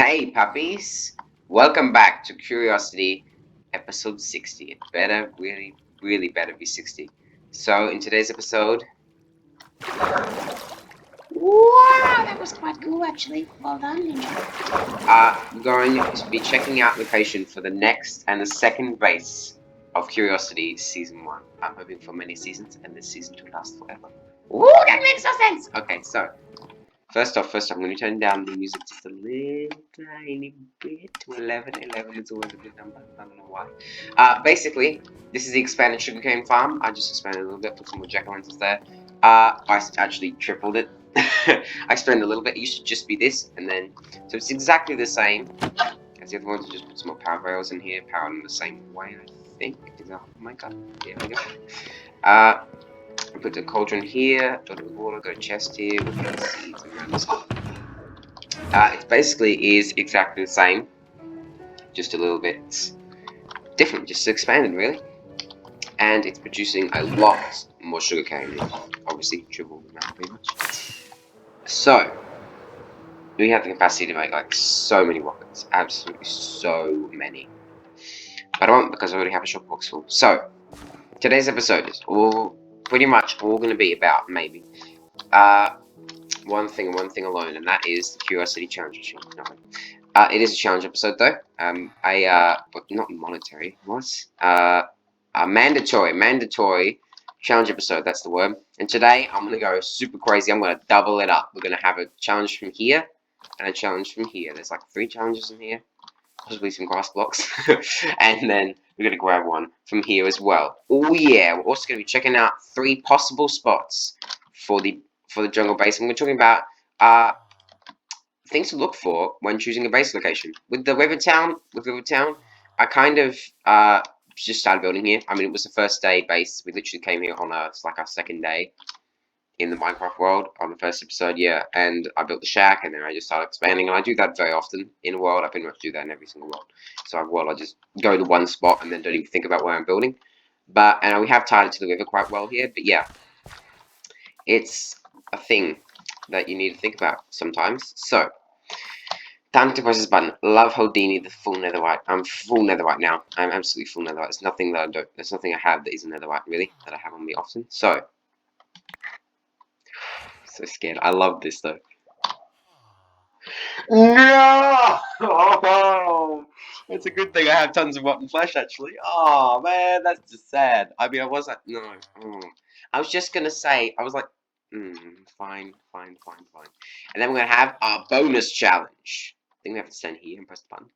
Hey puppies! Welcome back to Curiosity episode 60. It better, really better be 60. So, in today's episode... Wow, that was quite cool actually. Well done, Ninja. we're going to be checking out location for the next and the second race of Curiosity Season 1. I'm hoping for many seasons and this season to last forever. Ooh, that makes no sense. Okay, so... First off, I'm going to turn down the music just a little tiny bit to 11. 11 is always a good number. I don't know why. Basically, this is the expanded sugarcane farm. I just expanded a little bit, put some more jack-o'-lanterns there. I actually tripled it. I expanded a little bit. It used to just be this, and then... So it's exactly the same as the other ones. Just put some more power rails in here. Power them the same way, I think. Oh my god. There we go. Put the cauldron here, got the water, got a chest here, with the seeds and random stuff. It basically is exactly the same, just a little bit different, just expanded really. And it's producing a lot more sugarcane, obviously triple the amount pretty much. So, we have the capacity to make like so many rockets, absolutely so many. But I won't because I already have a shop box full. So, today's episode is pretty much all going to be about maybe one thing and one thing alone, and that is the Curiosity Challenge. No. It is a challenge episode though. But not monetary. What? A mandatory challenge episode. That's the word. And today I'm gonna go super crazy. I'm gonna double it up. We're gonna have a challenge from here and a challenge from here. There's like 3 challenges in here, possibly some grass blocks, and then we're gonna grab one from here as well. Oh yeah, we're also gonna be checking out 3 possible spots for the jungle base. And we're talking about things to look for when choosing a base location. With Rivertown, I kind of just started building here. I mean, it was the first day base. We literally came here on our second day in the Minecraft world on the first episode, yeah. And I built the shack, and then I just started expanding. And I do that very often in a world. I pretty much do that in every single world. So I just go to one spot and then don't even think about where I'm building. And we have tied it to the river quite well here. But yeah, it's a thing that you need to think about sometimes. So, time to press this button. Love Houdini, the full netherite. I'm full netherite now. I'm absolutely full netherite. There's nothing that I don't. There's nothing I have that isn't netherite, really, that I have on me often. So scared. I love this though. No! Oh, it's a good thing I have tons of rotten flesh actually. Oh man, that's just sad. I mean, I was like, no. I was just gonna say, I was like, fine. And then we're gonna have our bonus challenge. I think we have to stand here and press the button.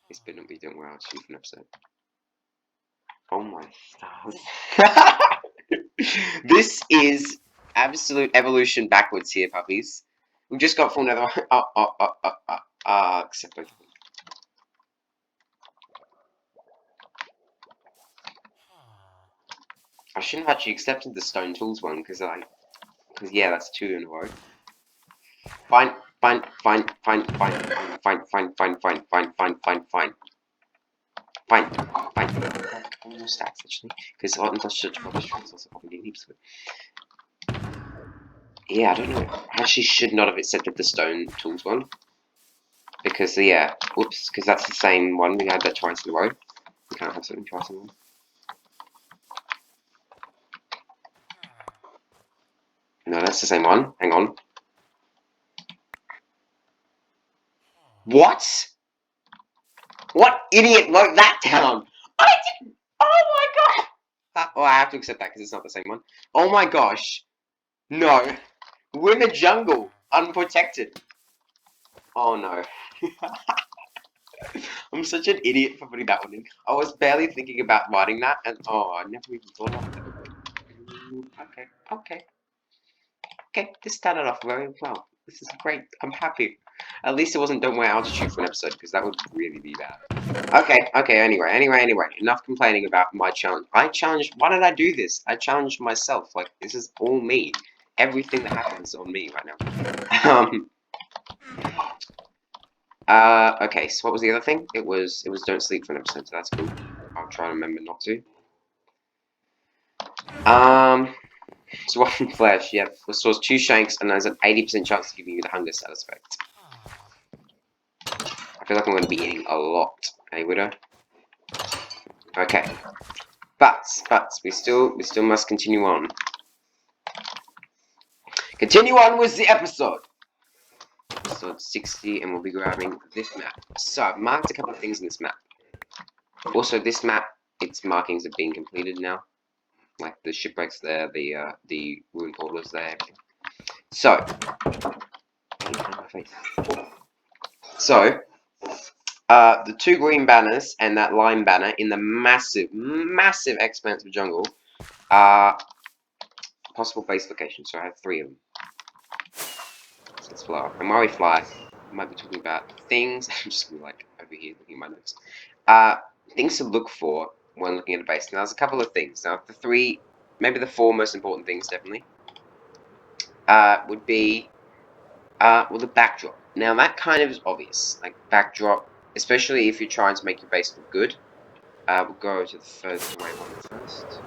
This better not be doing well. I'll shoot an episode. Oh my stars. This is absolute evolution backwards here, puppies. We've just got full nether. Except both of them. I shouldn't have actually accepted the stone tools one because yeah, that's 2 in a row. Fine. Almost stacks actually, because a lot of such rubbish tracks also probably heaps of it. Yeah, I don't know. I actually should not have accepted the stone tools one. Because, yeah, whoops, because that's the same one. We had that twice in a row. We can't have something twice in a row. No, that's the same one. Hang on. What? What idiot wrote that down? I didn't. Oh my god. Oh, I have to accept that because it's not the same one. Oh my gosh. No. We're in the jungle. Unprotected. Oh no. I'm such an idiot for putting that one in. I was barely thinking about writing that, and oh, I never even thought of that. Okay, this started off very well. This is great. I'm happy. At least it wasn't don't wear altitude for an episode, because that would really be bad. Okay, anyway. Enough complaining about my challenge. Why did I do this? I challenged myself. Like, this is all me. Everything that happens is on me right now. Okay, so what was the other thing? It was don't sleep for an episode, so that's cool. I'll try to remember not to. So rotten flesh, yep. So it's 2 shanks, and there's an 80% chance of giving you the hunger status effect. feel like I'm going to be eating a lot. Hey, widow. Okay. But we still must continue on. Continue on with the episode. Episode 60, and we'll be grabbing this map. So I've marked a couple of things in this map. Also, this map, its markings are being completed now. Like the shipwrecks there, the ruined portals there. So, the 2 green banners and that lime banner in the massive expanse of jungle are possible base locations. So I have 3 of them. So let's fly. And while we fly, I might be talking about things. I'm just gonna be like over here looking at my notes. Things to look for when looking at a base. Now, there's a couple of things. Now, the 3, maybe the 4 most important things, definitely, would be well, the backdrop. Now, that kind of is obvious. Like backdrop, especially if you're trying to make your base look good. We'll go to the furthest away one first.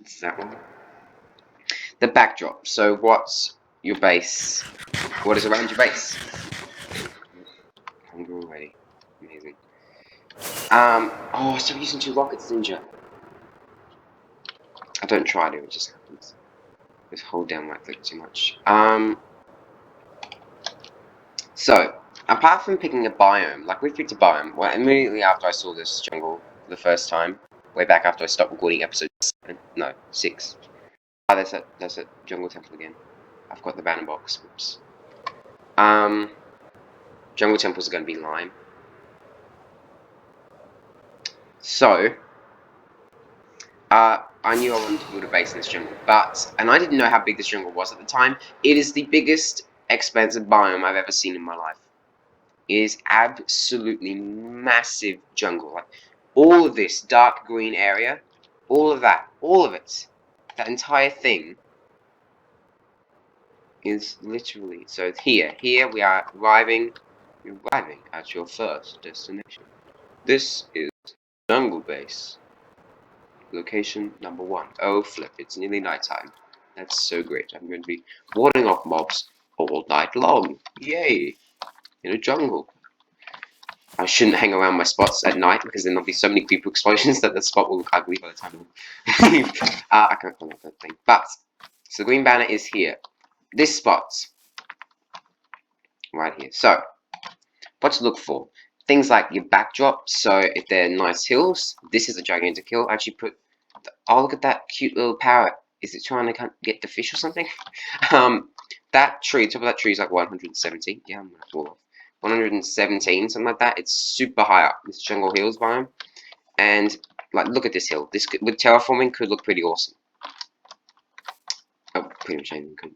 It's that one. The backdrop. So, what's your base? What is around your base? Hungry already. Amazing. Oh, stop using 2 rockets, Ninja. I don't try to, it just happens. Just hold down right click too much. So, apart from picking a biome, like we picked a biome, well, immediately after I saw this jungle for the first time, way back after I stopped recording episode 7, no, 6. Ah, there's a jungle temple again. I've got the banner box, whoops. Jungle temples are going to be lime. So, I knew I wanted to build a base in this jungle, and I didn't know how big this jungle was at the time. It is the biggest expansive biome I've ever seen in my life. It is absolutely massive jungle. Like, all of this dark green area, all of it, that entire thing is literally, so here we are arriving at your first destination. This is jungle base. Location number 1. Oh flip, it's nearly nighttime. That's so great. I'm going to be warding off mobs all night long. Yay! In a jungle. I shouldn't hang around my spots at night because then there'll be so many creeper explosions that the spot will look ugly by the time I leave. I can't call that thing. But, so the green banner is here. This spot's right here. So, what to look for? Things like your backdrop. So, if they're nice hills, this is a gigantic hill. I actually put, oh, look at that cute little parrot. Is it trying to get the fish or something? That tree, top of that tree is like 170. Yeah, I'm going to fall off. 117, something like that. It's super high up. This jungle hills biome, and like, look at this hill. This could, with terraforming, could look pretty awesome. Oh, pretty much anything could.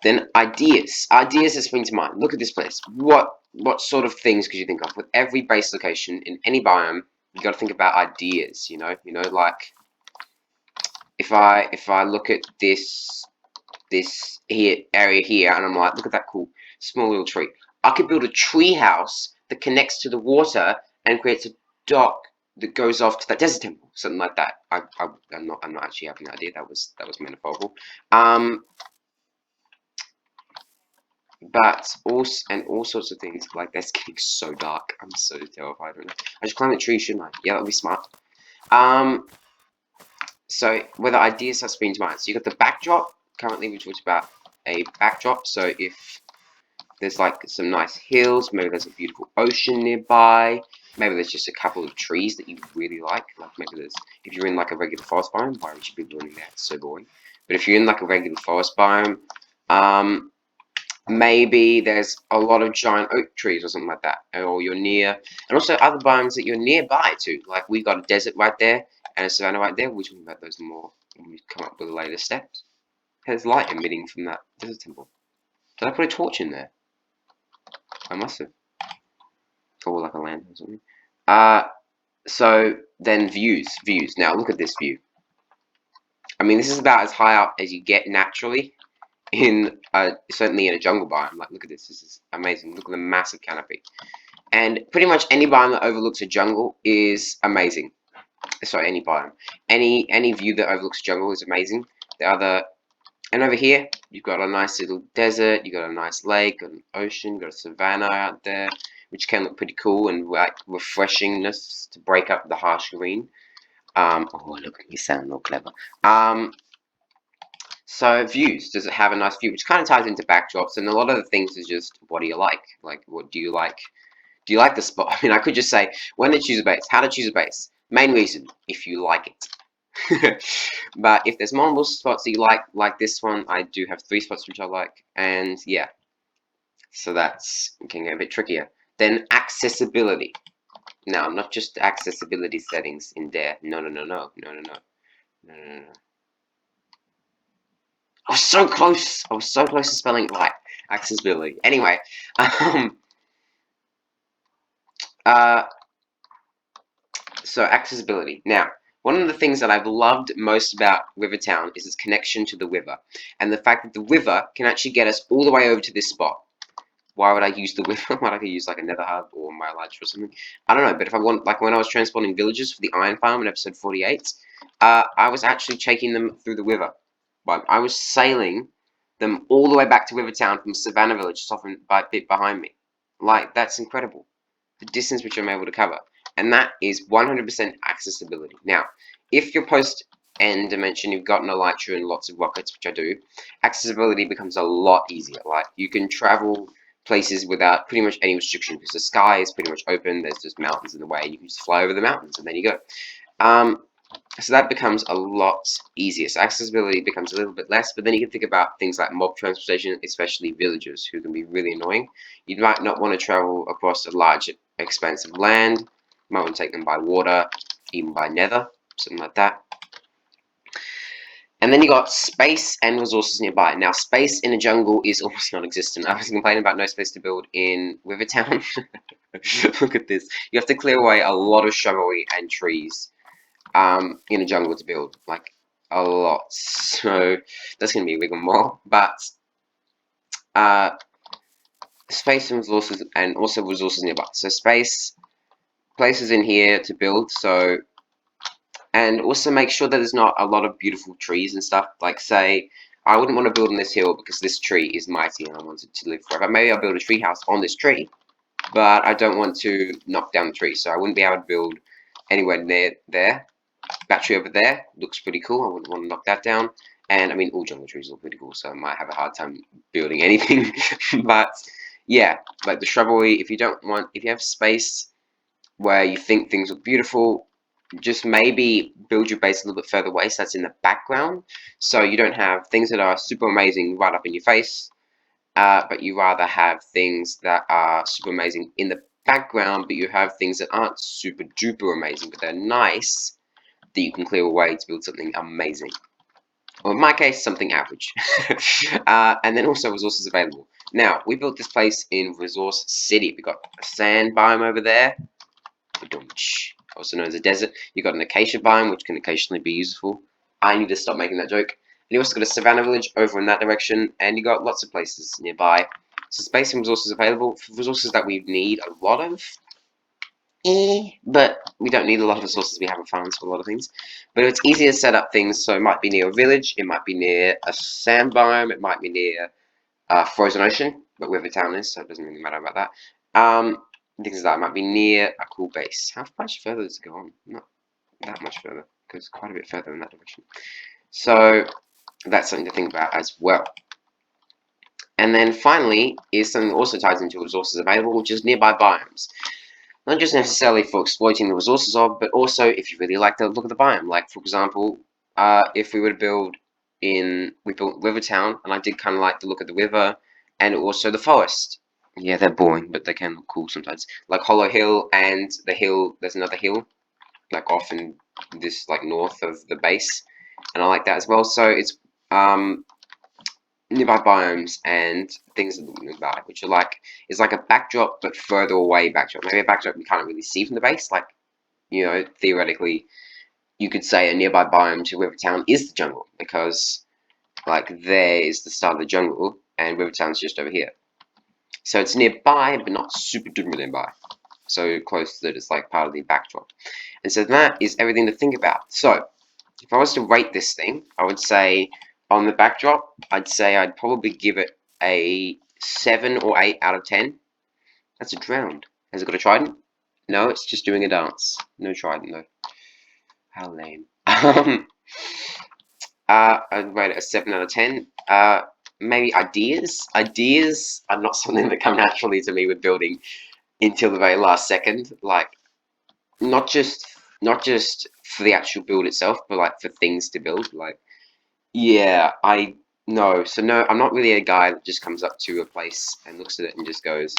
Then ideas that spring to mind. Look at this place. What sort of things could you think of? With every base location in any biome, you got to think about ideas. You know, like if I look at this area here, and I'm like, look at that cool small little tree. I could build a tree house that connects to the water and creates a dock that goes off to that desert temple, something like that. I'm not actually having an idea. That was metaphorical. But all sorts of things. Like, that's getting so dark. I'm so terrified right now. I just climb a tree, shouldn't I? Yeah, that'll be smart. So whether ideas have spring to mind. So you got the backdrop. Currently, we talked about a backdrop. So if there's like some nice hills, maybe there's a beautiful ocean nearby, maybe there's just a couple of trees that you really like maybe there's, if you're in like a regular forest biome, why would you be doing that? It's so boring. But if you're in like a regular forest biome, maybe there's a lot of giant oak trees or something like that, or you're near, and also other biomes that you're nearby to. Like, we got a desert right there and a savanna right there. We're talking about those more when we come up with the later steps. There's light emitting from that desert temple. Did I put a torch in there? I must have. Or like a lantern or something. So then views. Now look at this view. I mean, this is about as high up as you get naturally in certainly in a jungle biome. Like, look at this. This is amazing. Look at the massive canopy. And pretty much any biome that overlooks a jungle is amazing. Sorry, any biome. Any view that overlooks a jungle is amazing. And over here, You've got a nice little desert, you've got a nice lake, got an ocean, you've got a savanna out there, which can look pretty cool and like refreshingness to break up the harsh green. Oh, look at me sound all clever. So views, does it have a nice view? Which kind of ties into backdrops, and a lot of the things is just, what do you like? Like, what do you like? Do you like the spot? I mean, I could just say, when to choose a base, how to choose a base. Main reason, if you like it. But if there's multiple spots that you like this one, I do have 3 spots which I like, and yeah. So that's can get a bit trickier. Then accessibility. Now, not just accessibility settings in there. No. I was so close. I was so close to spelling it right. Accessibility. Anyway, so accessibility. Now, one of the things that I've loved most about Rivertown is its connection to the river, and the fact that the river can actually get us all the way over to this spot. Why would I use the river? Why would I use like a nether hub or my elytra or something? I don't know, but if I want, like when I was transporting villagers for the iron farm in episode 48, I was actually taking them through the river. But I was sailing them all the way back to Rivertown from Savannah Village, just off a bit behind me. Like, that's incredible. The distance which I'm able to cover. And that is 100% accessibility. Now, if your post-end dimension, you've got an elytra and lots of rockets, which I do, accessibility becomes a lot easier. Like, you can travel places without pretty much any restriction because the sky is pretty much open, there's just mountains in the way, and you can just fly over the mountains, and there you go. So that becomes a lot easier. So accessibility becomes a little bit less, but then you can think about things like mob transportation, especially villagers, who can be really annoying. You might not want to travel across a large expanse of land. You might want to take them by water, even by nether, something like that. And then you got space and resources nearby. Now, space in a jungle is almost non-existent. I was complaining about no space to build in Rivertown. Look at this. You have to clear away a lot of shrubbery and trees in a jungle to build. Like, a lot. So, that's going to be a wiggle more. But, space and resources, and also resources nearby. So, space, places in here to build. So, and also make sure that there's not a lot of beautiful trees and stuff. Like, say, I wouldn't want to build on this hill because this tree is mighty and I want it to live forever. Maybe I'll build a tree house on this tree, but I don't want to knock down the tree. So I wouldn't be able to build anywhere near there. That tree over there looks pretty cool. I wouldn't want to knock that down. And, I mean, all jungle trees look pretty cool, so I might have a hard time building anything. But, yeah, like the shrubbery, if you have space where you think things look beautiful, just maybe build your base a little bit further away so that's in the background, so you don't have things that are super amazing right up in your face, but you rather have things that are super amazing in the background, but you have things that aren't super duper amazing, but they're nice, that you can clear away to build something amazing. Or in my case, something average. And then also resources available. Now, we built this place in Resource City. We've got a sand biome over there, also known as a desert. You've got an acacia biome, which can occasionally be useful. I need to stop making that joke. And you also got a savannah village over in that direction, and you got lots of places nearby. So space and resources available. For resources that we need a lot of, but we don't need a lot of resources. We have a farms for a lot of things. But it's easier to set up things, so it might be near a village, it might be near a sand biome, it might be near a frozen ocean, but Rivertown is, so it doesn't really matter about that. Things like that might be near a cool base. How much further does it go on? Not that much further. It goes quite a bit further in that direction. So that's something to think about as well. And then finally is something that also ties into resources available, which is nearby biomes. Not just necessarily for exploiting the resources of, but also if you really like the look of the biome. Like, for example, if we were to build we built Rivertown, and I did kind of like the look of the river, and also the forest. Yeah, they're boring, but they can look cool sometimes. Like Hollow Hill and the hill, there's another hill, like off in this, like north of the base, and I like that as well. So it's nearby biomes and things that look nearby, which are like, it's like a backdrop, but further away backdrop. Maybe a backdrop you can't really see from the base. Like, you know, theoretically, you could say a nearby biome to Rivertown is the jungle, because like there is the start of the jungle, and Rivertown's just over here. So it's nearby, but not super duper nearby. So close that it's like part of the backdrop. And so that is everything to think about. So if I was to rate this thing, I would say On the backdrop, I'd say I'd probably give it a 7 or 8 out of 10. That's a drowned. Has it got a trident? No, it's just doing a dance. No trident though. How lame. I'd rate it a 7 out of 10. Maybe ideas. Ideas are not something that come naturally to me with building until the very last second. Like, not just for the actual build itself, but like for things to build. Like, yeah, So no, I'm not really a guy that just comes up to a place and looks at it and just goes,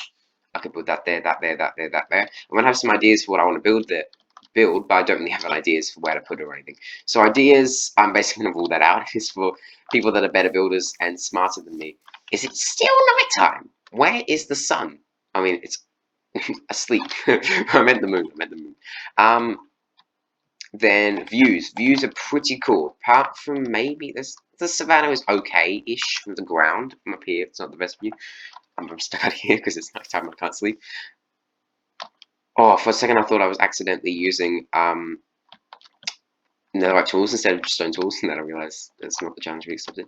I could build that there, that there, that there, that there. I'm gonna have some ideas for what I want to build, but I don't really have any ideas for where to put it or anything. So ideas, I'm basically gonna rule that out. Is for people that are better builders and smarter than me. Is it still nighttime? Where is the sun? I mean, it's asleep. I meant the moon. Then views. Views are pretty cool. Apart from maybe the savannah is okay-ish from the ground. From up here, it's not the best view. I'm stuck out here because it's night time. I can't sleep. Oh, for a second I thought I was accidentally using netherite tools instead of stone tools, and then I realised that's not the challenge we accepted.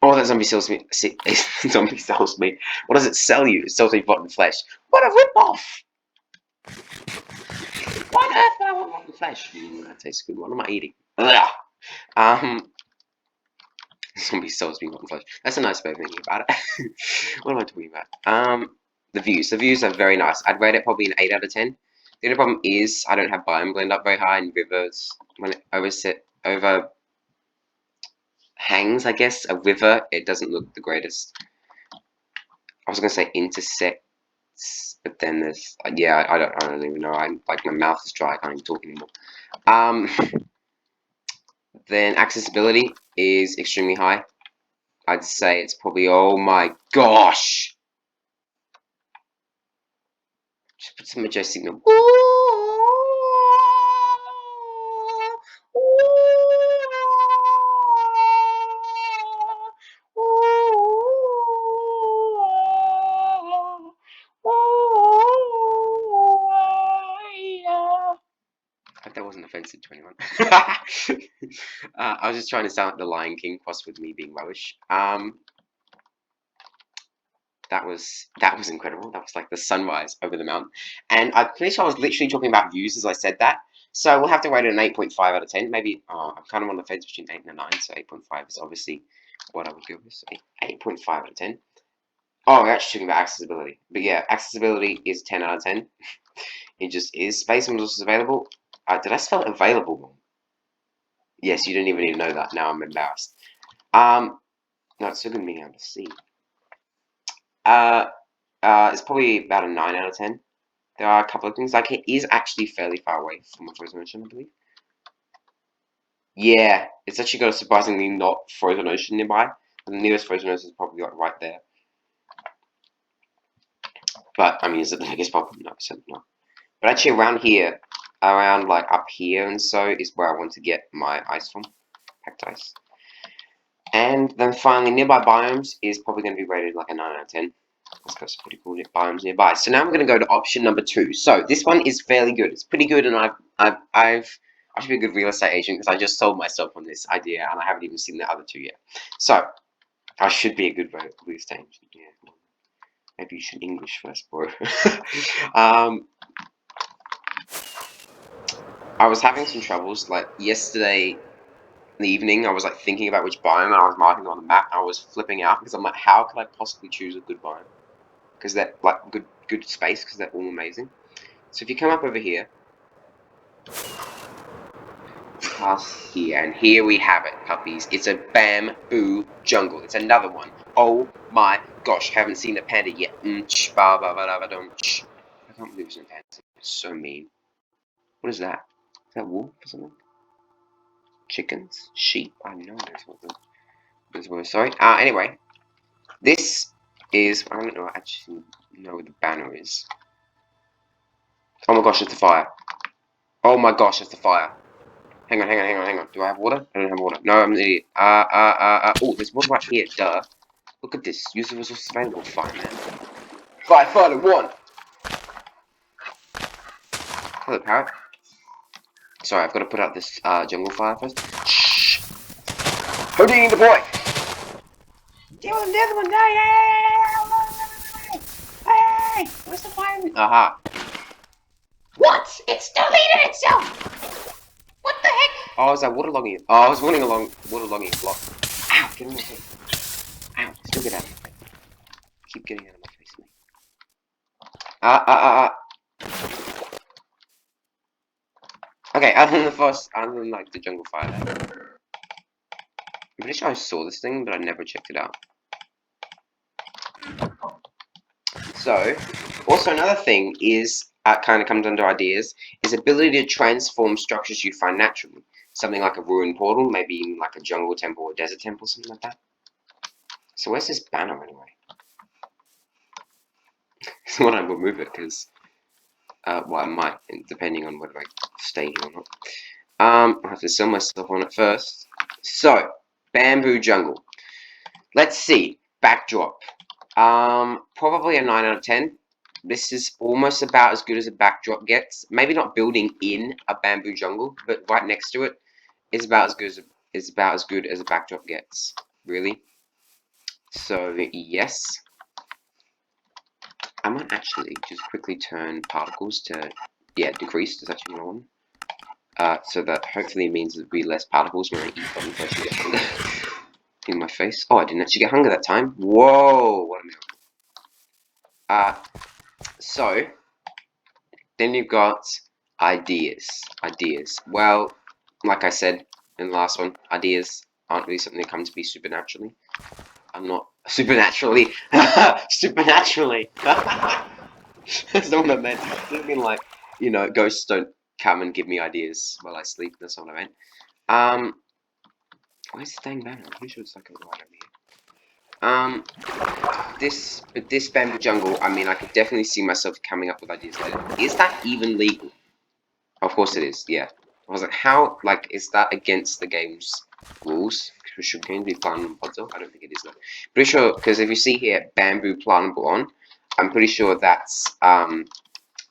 Oh, that zombie sells me. Zombie sells me. What does it sell you? It sells me rotten flesh. What a rip-off! Why on earth would I want rotten flesh? That tastes good. What am I eating? Ugh. Zombie sells me rotten flesh. That's a nice way of thinking about it. What am I talking about? The views. The views are very nice. I'd rate it probably an 8 out of 10. The only problem is I don't have biome blend up very high in rivers. When it over hangs, I guess, a river, it doesn't look the greatest. I was gonna say intersects, but then there's yeah, I don't even know. I'm like my mouth is dry. I can't even talk anymore. Then accessibility is extremely high. I'd say it's probably, oh my gosh. Just put some majestic signal. I hope that wasn't offensive to anyone. I was just trying to sound like the Lion King, crossed with me being Welsh. That was incredible. That was like the sunrise over the mountain. And I'm pretty sure I was literally talking about views as I said that. So we'll have to rate it an 8.5 out of 10. Maybe, I'm kind of on the fence between 8 and a 9, so 8.5 is obviously what I would give this. 8.5 out of 10. Oh, we're actually talking about accessibility. But yeah, accessibility is 10 out of 10. It just is. Space and resources available. Did I spell available wrong? Yes, you didn't even need to know that. Now I'm embarrassed. No, it's still going to be able to see. It's probably about a 9 out of 10. There are a couple of things. Like, it is actually fairly far away from a frozen ocean, I believe. Yeah, it's actually got a surprisingly not frozen ocean nearby. The nearest frozen ocean is probably like right there. But, I mean, is it the biggest problem? No, certainly not. But actually around here, around like up here and so, is where I want to get my ice from. Packed ice. And then finally, nearby biomes is probably going to be rated like a 9 out of 10. That's got some pretty cool biomes nearby. So now I'm going to go to option number 2. So this one is fairly good. It's pretty good, and I should be a good real estate agent because I just sold myself on this idea, and I haven't even seen the other two yet. So I should be a good real estate agent. Yeah. Maybe you should English first, bro. I was having some troubles. Like yesterday in the evening, I was like thinking about which biome I was marking on the map. I was flipping out because I'm like, how could I possibly choose a good biome? Because they're like good space, because they're all amazing. So if you come up over here, past here, and here we have it, puppies. It's a bamboo jungle. It's another one. Oh my gosh, haven't seen a panda yet. I can't believe it's a panda. It's so mean. What is that? Is that wolf or something? Chickens? Sheep? I know that's what the word. Sorry. Anyway, this is, I don't know, I actually know what the banner is. Oh my gosh, it's the fire. Oh my gosh, it's the fire. Hang on. Do I have water? I don't have water. No, I'm an idiot. Oh, there's water right here. Duh. Look at this. Use the resources available. Fine, man. 5, 5, 1. Hello, parrot. Sorry, I've got to put out this jungle fire first. Shh. Houdini the boy! Deal with the other one, hey! Where's the fire? Aha. What? It's deleted itself! What the heck? Oh, is that waterlogging? Oh, I was running along waterlogging a block. Ow, get in my face. Ow, still get out of my face. Keep getting out of my face, mate. Okay, other than like the jungle fire there. I'm pretty sure I saw this thing, but I never checked it out. So, also another thing is, kind of comes under ideas, is ability to transform structures you find naturally. Something like a ruined portal, maybe even like a jungle temple or a desert temple, something like that. So where's this banner anyway? So when I remove it, because, well, I might, depending on whether I stay here or not. I have to sell myself on it first. So, bamboo jungle. Let's see, backdrop. Probably a 9 out of 10. This is almost about as good as a backdrop gets. Maybe not building in a bamboo jungle, but right next to it is about as good as a backdrop gets. Really. So yes, I might actually just quickly turn particles to decrease. Is actually what I want. So that hopefully means there'll be less particles when I eat them if I should get hunger in my face. Oh, I didn't actually get hunger that time. Whoa, what a miracle. So then you've got ideas. Well, like I said in the last one, ideas aren't really something that come to me supernaturally. I'm not supernaturally. Supernaturally. That's not what I meant. I didn't mean like, ghosts don't come and give me ideas while I sleep. That's not what I meant. Where's the dang banner? I'm pretty sure it's like right over here. This bamboo jungle, I mean, I could definitely see myself coming up with ideas later. Is that even legal? Of course it is, yeah. I was like, how, like, is that against the game's rules? Should cane be plantable on pods? I don't think it is, though. Pretty sure, because if you see here, bamboo plantable on, I'm pretty sure that's,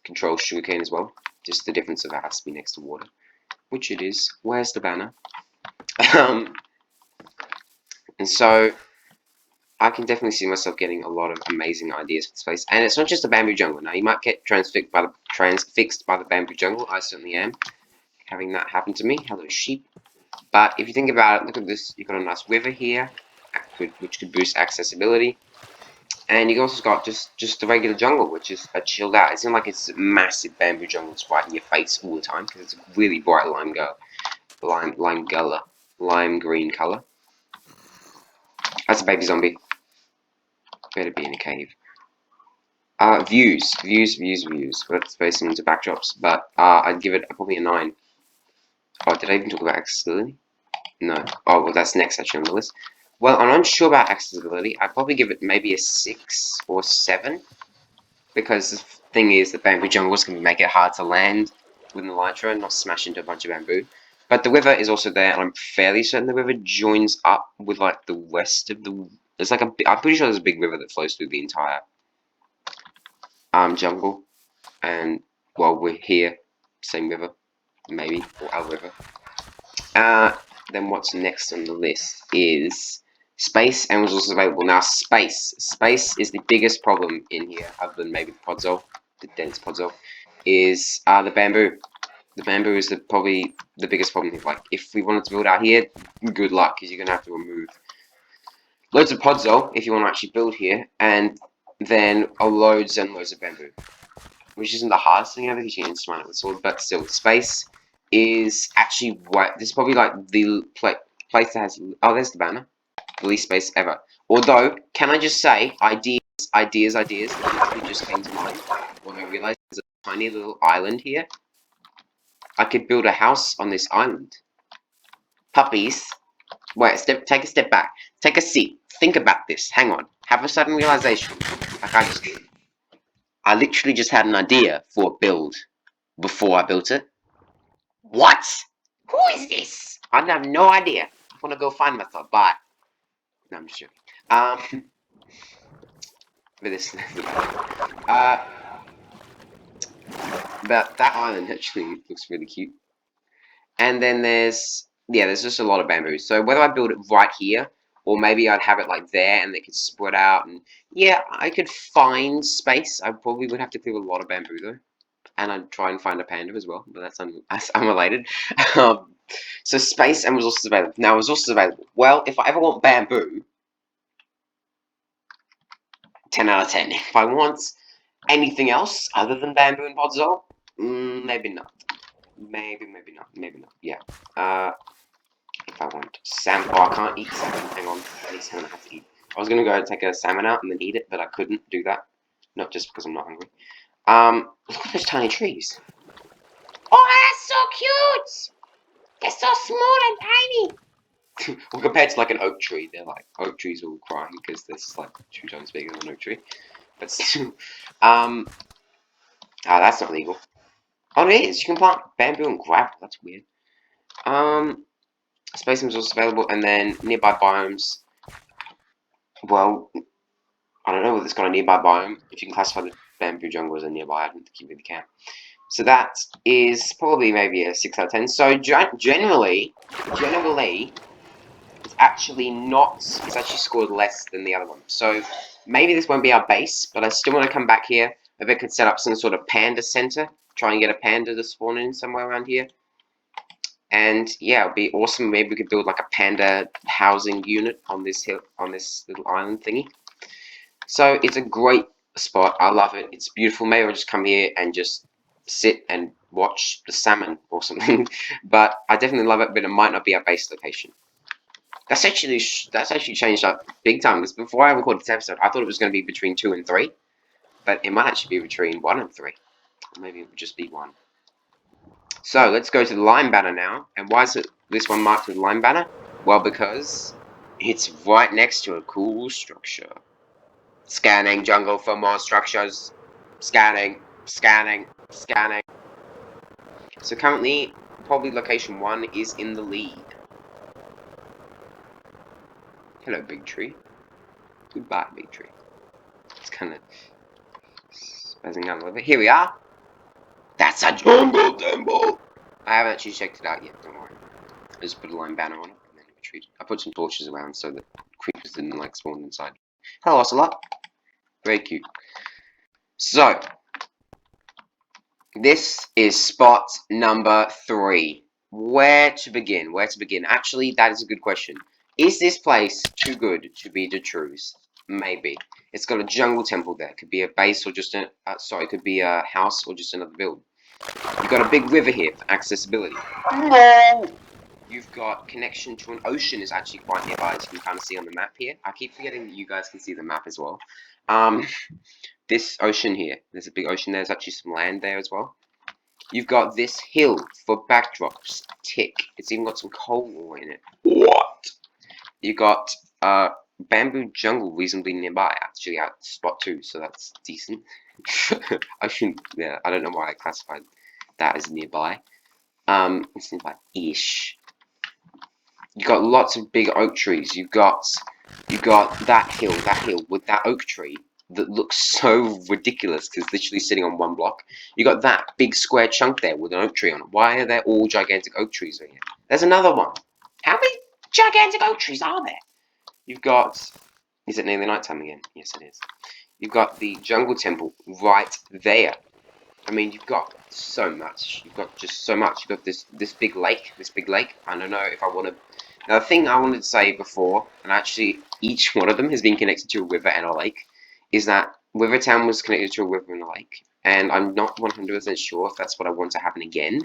controls sugarcane as well. Just the difference of it has to be next to water. Which it is. Where's the banner? And so, I can definitely see myself getting a lot of amazing ideas for the space. And it's not just a bamboo jungle. Now, you might get transfixed by the bamboo jungle. I certainly am having that happen to me. Hello, sheep. But if you think about it, look at this. You've got a nice river here, which could boost accessibility. And you also got just the regular jungle, which is a chilled out. It's not like it's a massive bamboo jungle that's right in your face all the time, because it's a really bright lime green color. That's a baby zombie. Better be in a cave. Views. That's very similar to backdrops, but I'd give it probably a 9. Oh, did I even talk about accessibility? No. Oh, well, that's next actually on the list. Well, I'm unsure about accessibility. I'd probably give it maybe a 6 or 7. Because the thing is, the bamboo jungles can make it hard to land with an elytra and not smash into a bunch of bamboo. But the river is also there, and I'm fairly certain the river joins up with, like, the rest of the... It's like I'm pretty sure there's a big river that flows through the entire jungle. And, well, we're here. Same river. Maybe. Or our river. Then what's next on the list is space and resources available. Now, space is the biggest problem in here, other than maybe the dense podzol, is the bamboo. The bamboo is probably the biggest problem here. Like, if we wanted to build out here, good luck, because you're going to have to remove loads of podzol if you want to actually build here, and then loads and loads of bamboo. Which isn't the hardest thing ever, because you can instrument it with sword, but still, space is actually this is probably like the place that has, oh, there's the banner, the least space ever. Although, can I just say, ideas literally just came to mind when I realized there's a tiny little island here. I could build a house on this island. Puppies, wait, take a step back, take a seat, think about this, hang on, have a sudden realization, like I just did. I literally just had an idea for a build before I built it. What? Who is this? I have no idea. I want to go find myself. Bye. No, I'm just joking. But this. But that island actually looks really cute. And then there's yeah, there's just a lot of bamboo. So whether I build it right here, or maybe I'd have it like there, and they could spread out, and yeah, I could find space. I probably would have to clear a lot of bamboo though, and I'd try and find a panda as well, but that's unrelated. um, so space and resources available. Now resources available. Well, if I ever want bamboo, 10 out of 10. If I want anything else other than bamboo and podzol, maybe not. Maybe not. Maybe not. Yeah. If I want salmon, oh, I can't eat salmon. Hang on, I need salmon. I have to eat. I was gonna go take a salmon out and then eat it, but I couldn't do that. Not just because I'm not hungry. Look at those tiny trees. Oh, that's so cute! They're so small and tiny. Well, compared to like an oak tree, they're like oak trees all crying because they're like 2 times bigger than an oak tree. But still, that's not legal. Oh, it is. You can plant bamboo and gravel. That's weird. Space and resources available, and then nearby biomes. Well, I don't know whether it's got a nearby biome. If you can classify the bamboo jungle as a nearby, I don't think you really can. So that is probably maybe a 6 out of 10. So generally, it's actually not. It's actually scored less than the other one. So maybe this won't be our base, but I still want to come back here. Maybe I could set up some sort of panda center. Try and get a panda to spawn in somewhere around here. And yeah, it'd be awesome. Maybe we could build like a panda housing unit on this hill, on this little island thingy. So it's a great spot. I love it. It's beautiful. Maybe I'll just come here and just sit and watch the salmon or something. But I definitely love it. But it might not be our base location. That's actually changed up big time. Because before I recorded this episode, I thought it was going to be between 2 and 3, but it might actually be between 1 and 3. Or maybe it would just be 1. So let's go to the lime banner now. And why is this one marked with lime banner? Well, because it's right next to a cool structure. Scanning jungle for more structures. Scanning. So currently, probably location 1 is in the lead. Hello, big tree. Goodbye, big tree. It's kind of spazzing out a little bit. Here we are. That's a jungle temple. I haven't actually checked it out yet. Don't worry. I just put a lime banner on it and then retreat. I put some torches around so that creepers didn't like spawn inside. Hello, Ocelot. Very cute. So, this is spot number 3. Where to begin? Actually, that is a good question. Is this place too good to be the truth? Maybe. It's got a jungle temple there. It could be a base or just a... it could be a house or just another build. You've got a big river here for accessibility. No! You've got connection to an ocean is actually quite nearby, as you can kind of see on the map here. I keep forgetting that you guys can see the map as well. This ocean here, there's a big ocean there. There's actually some land there as well. You've got this hill for backdrops. Tick. It's even got some coal ore in it. What? You got bamboo jungle reasonably nearby, actually at spot 2, so that's decent. I don't know why I classified that as nearby. It's nearby-ish. You've got lots of big oak trees. You've got that hill with that oak tree that looks so ridiculous because it's literally sitting on one block. You got that big square chunk there with an oak tree on it. Why are there all gigantic oak trees over here? There's another one. How many gigantic oak trees are there? You've got... Is it nearly nighttime again? Yes, it is. You've got the jungle temple right there. I mean, you've got so much. You've got just so much. You've got this big lake. I don't know if I want to... Now, the thing I wanted to say before, and actually each one of them has been connected to a river and a lake, is that Rivertown was connected to a river and a lake. And I'm not 100% sure if that's what I want to happen again.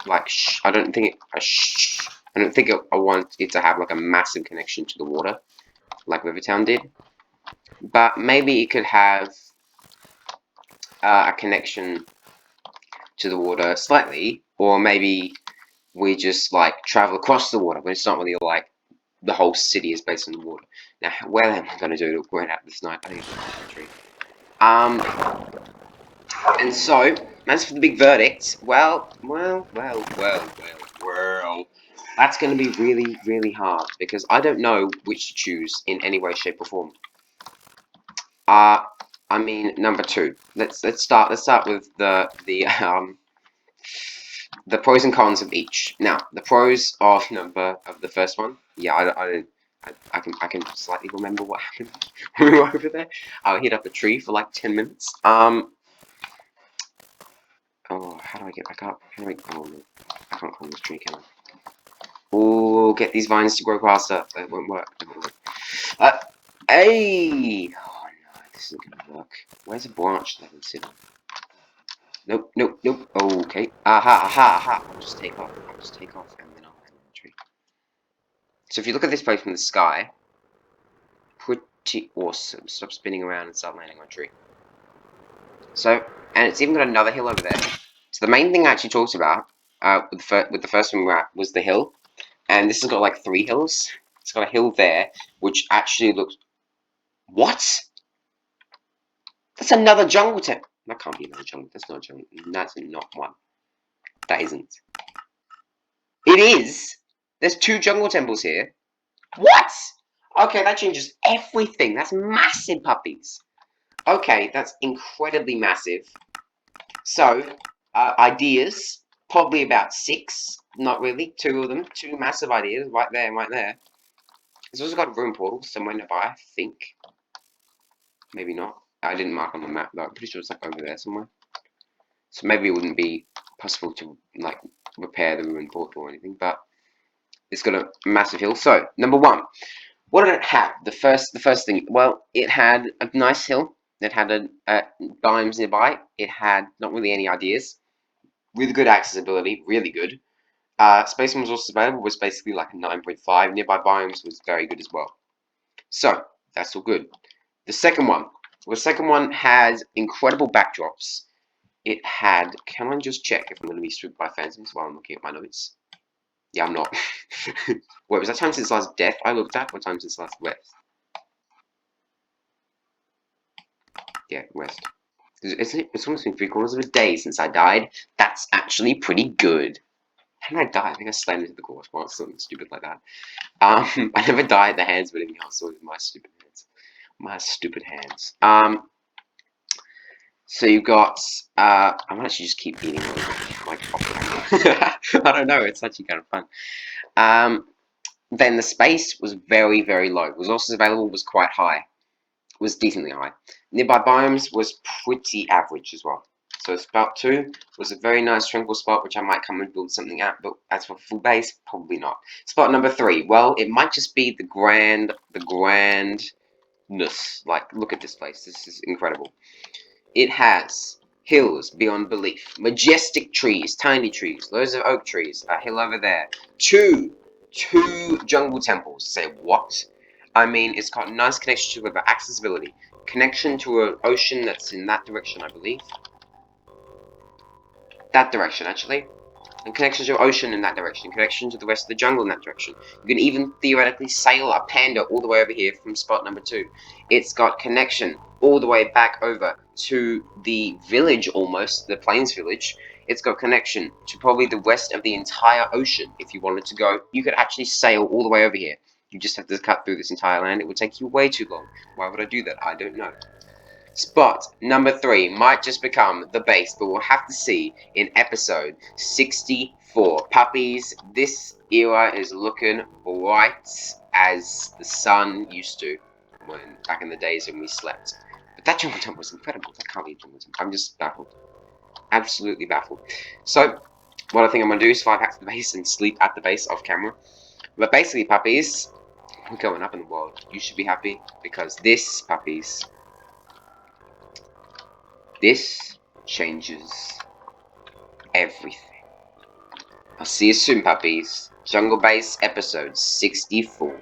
Like, I don't think I want it to have like a massive connection to the water, like Rivertown did. But maybe it could have a connection to the water slightly, or maybe we just like travel across the water, but it's not really like the whole city is based on the water. Now, where am I going to do to go out this night? I think it's tree. And so, as for the big verdict, well, that's going to be really, really hard because I don't know which to choose in any way, shape, or form. I mean, number 2. Let's start with the the pros and cons of each. Now, the pros of the first one. Yeah, I can slightly remember what happened when we were over there. I hit up a tree for like 10 minutes. Oh, how do I get back up? How do I? Oh no, I can't climb this tree, can I? Oh, get these vines to grow faster. That won't work. That won't work. Hey! Oh no, this isn't gonna work. Where's a branch that I can sit on? Nope, nope, nope. Okay. Aha, aha, aha. I'll just take off. I'll just take off and then I'll land on the tree. So if you look at this place from the sky, pretty awesome. Stop spinning around and start landing on a tree. So, and it's even got another hill over there. So the main thing I actually talked about with the first one we were at was the hill. And this has got like 3 hills. It's got a hill there, which actually looks... What? That's another jungle temple. That can't be another jungle. That's not a jungle. That's not one. That isn't. It is! There's 2 jungle temples here. What? Okay, that changes everything. That's massive, puppies. Okay, that's incredibly massive. So, ideas. Probably about 6. Not really. 2 of them. 2 massive ideas. Right there and right there. It's also got a room portal somewhere nearby, I think. Maybe not. I didn't mark on the map, though. I'm pretty sure it's like over there somewhere. So maybe it wouldn't be possible to, like, repair the ruined portal or anything, but it's got a massive hill. So, number 1. What did it have? The first thing, well, it had a nice hill. It had biomes nearby. It had not really any ideas. Really good accessibility, really good. Spaceman was also available, was basically like a 9.5. Nearby biomes was very good as well. So, that's all good. The second one has incredible backdrops. It had, can I just check if I'm going to be stripped by Fanciest while I'm looking at my notes? Yeah, I'm not. Wait, was that time since last death I looked at, or time since last west? Yeah, west. It's almost been 3/4 of a day since I died. That's actually pretty good. How did I die? I think I slammed into the course. Well, something stupid like that. I never died at the hands of anything else, so it was my stupid hands. My stupid hands. So you've got, I might actually just keep eating like I don't know, it's actually kind of fun. Then the space was very, very low. Resources available was quite high. Was decently high. Nearby biomes was pretty average as well. So spot 2 was a very nice tranquil spot, which I might come and build something at, but as for full base, probably not. Spot number 3, well, it might just be the grandness. Like, look at this place. This is incredible. It has hills beyond belief, majestic trees, tiny trees, loads of oak trees, a hill over there, two jungle temples. Say what? I mean, it's got a nice connection to river accessibility, connection to an ocean that's in that direction, I believe. That direction, actually. And connection to ocean in that direction, connection to the rest of the jungle in that direction. You can even theoretically sail a panda all the way over here from spot number 2. It's got connection all the way back over to the village almost, the plains village. It's got connection to probably the west of the entire ocean. If you wanted to go, you could actually sail all the way over here. You just have to cut through this entire land. It would take you way too long. Why would I do that? I don't know. Spot number 3 might just become the base, but we'll have to see in episode 64. Puppies, this era is looking bright as the sun used to back in the days when we slept. But that jungle temple was incredible. That can't be a jungle temple. I'm just baffled. Absolutely baffled. So, what I think I'm going to do is fly back to the base and sleep at the base off camera. But basically, puppies, we're going up in the world. You should be happy because this, puppies, this changes everything. I'll see you soon, puppies. Jungle Base episode 64.